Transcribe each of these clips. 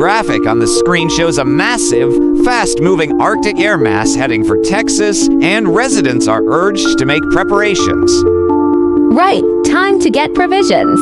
graphic on the screen shows a massive, fast-moving Arctic air mass heading for Texas, and residents are urged to make preparations. Right, time to get provisions.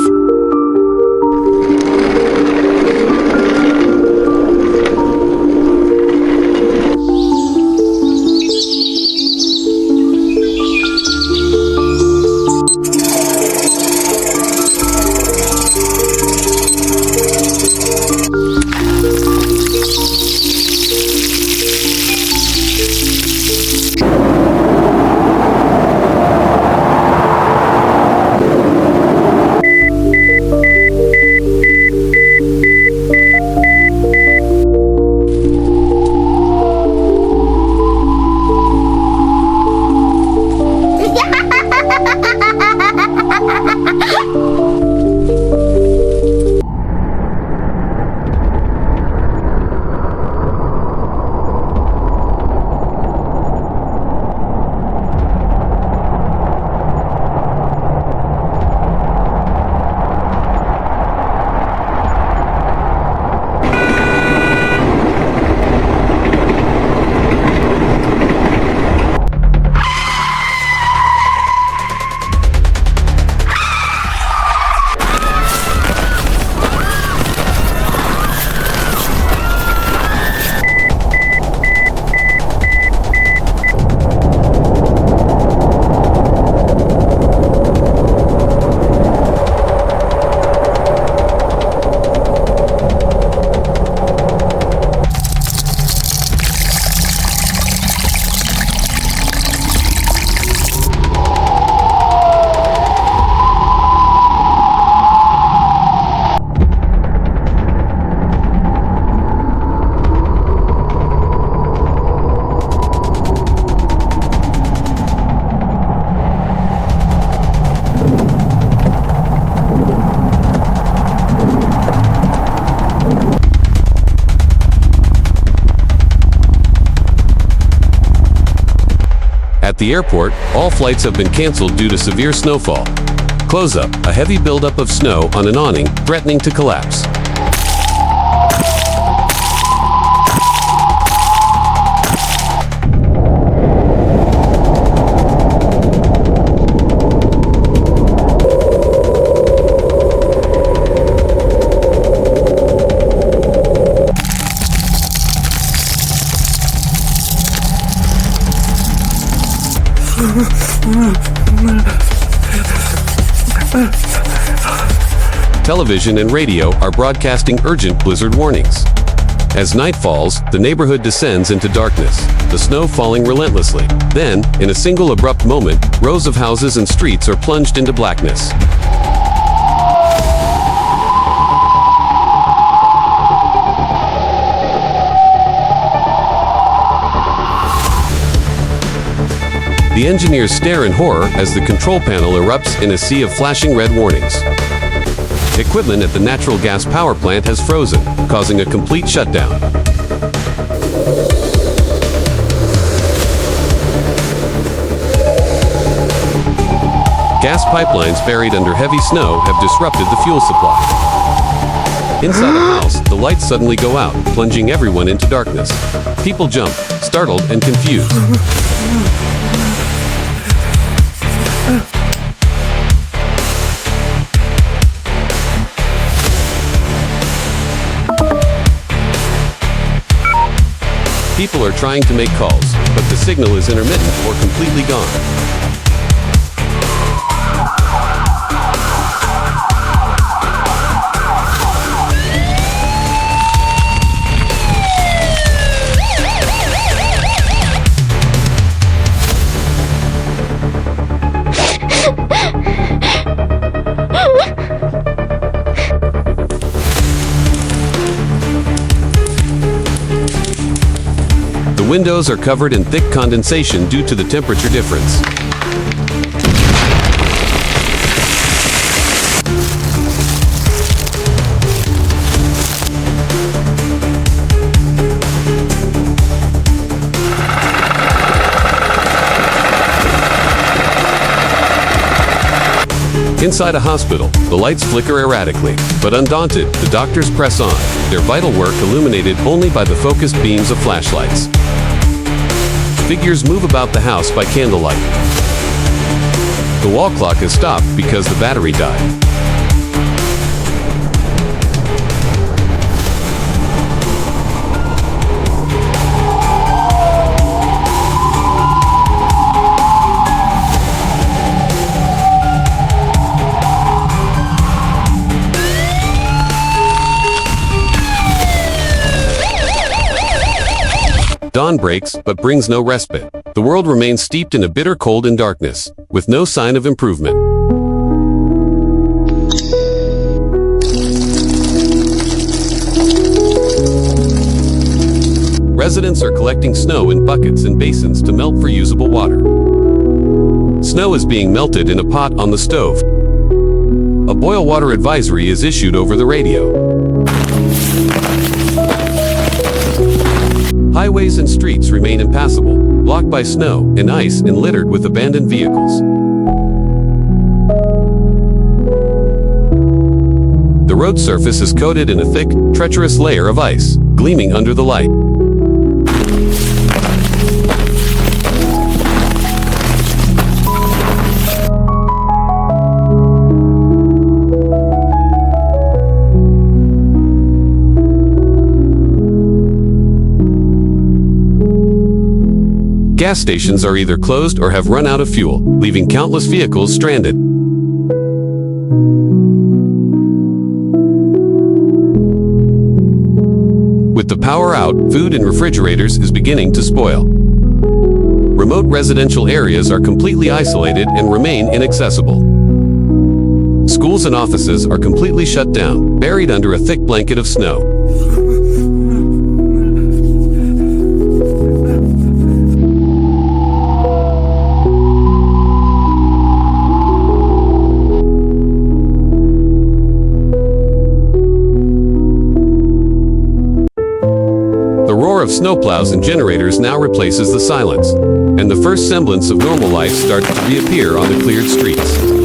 At the airport, all flights have been canceled due to severe snowfall. Close up, a heavy buildup of snow on an awning, threatening to collapse. Television and radio are broadcasting urgent blizzard warnings. As night falls, the neighborhood descends into darkness, the snow falling relentlessly. Then, in a single abrupt moment, rows of houses and streets are plunged into blackness. The engineers stare in horror as the control panel erupts in a sea of flashing red warnings. Equipment at the natural gas power plant has frozen, causing a complete shutdown. Gas pipelines buried under heavy snow have disrupted the fuel supply. Inside a house, the lights suddenly go out, plunging everyone into darkness. People jump, startled and confused. People are trying to make calls, but the signal is intermittent or completely gone. The windows are covered in thick condensation due to the temperature difference. Inside a hospital, the lights flicker erratically. But undaunted, the doctors press on, their vital work illuminated only by the focused beams of flashlights. Figures move about the house by candlelight. The wall clock has stopped because the battery died. Dawn breaks, but brings no respite. The world remains steeped in a bitter cold and darkness, with no sign of improvement. Residents are collecting snow in buckets and basins to melt for usable water. Snow is being melted in a pot on the stove. A boil water advisory is issued over the radio. Highways and streets remain impassable, blocked by snow and ice and littered with abandoned vehicles. The road surface is coated in a thick, treacherous layer of ice, gleaming under the light. Gas stations are either closed or have run out of fuel, leaving countless vehicles stranded. With the power out, food in refrigerators is beginning to spoil. Remote residential areas are completely isolated and remain inaccessible. Schools and offices are completely shut down, buried under a thick blanket of snow. The roar of snowplows and generators now replaces the silence, and the first semblance of normal life starts to reappear on the cleared streets.